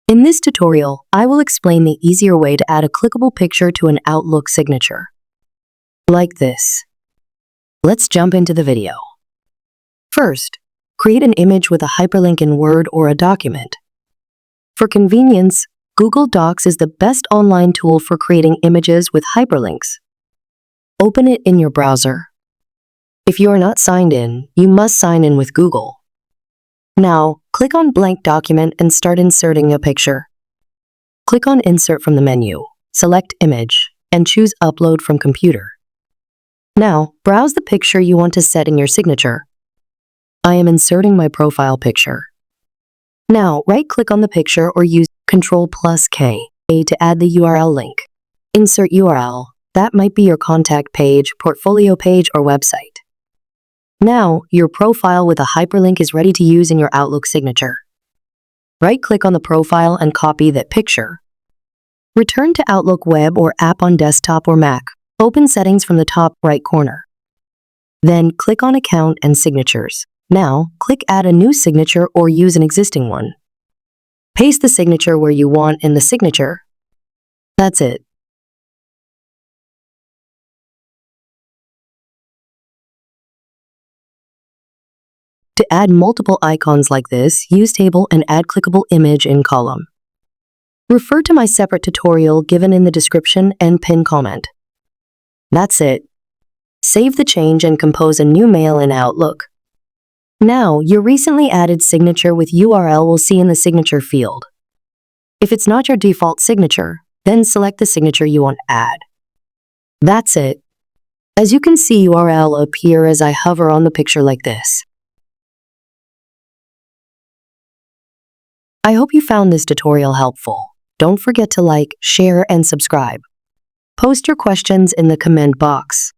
In this tutorial, I will explain the easier way to add a clickable picture to an Outlook signature. Like this. Let's jump into the video. First, create an image with a hyperlink in Word or a document. For convenience, Google Docs is the best online tool for creating images with hyperlinks. Open it in your browser. If you are not signed in, you must sign in with Google. Now, click on Blank Document and start inserting a picture. Click on Insert from the menu, select Image, and choose Upload from Computer. Now, browse the picture you want to set in your signature. I am inserting my profile picture. Now, right-click on the picture or use Ctrl+K to add the URL link. Insert URL. That might be your contact page, portfolio page, or website. Now, your profile with a hyperlink is ready to use in your Outlook signature. Right-click on the profile and copy that picture. Return to Outlook Web or app on desktop or Mac. Open Settings from the top right corner. Then click on Account and Signatures. Now, click Add a new signature or use an existing one. Paste the signature where you want in the signature. That's it. To add multiple icons like this, use Table and add clickable image in column. Refer to my separate tutorial given in the description and pin comment. That's it. Save the change and compose a new mail in Outlook. Now, your recently added signature with URL will see in the signature field. If it's not your default signature, then select the signature you want to add. That's it. As you can see, URL appear as I hover on the picture like this. I hope you found this tutorial helpful. Don't forget to like, share, and subscribe. Post your questions in the comment box.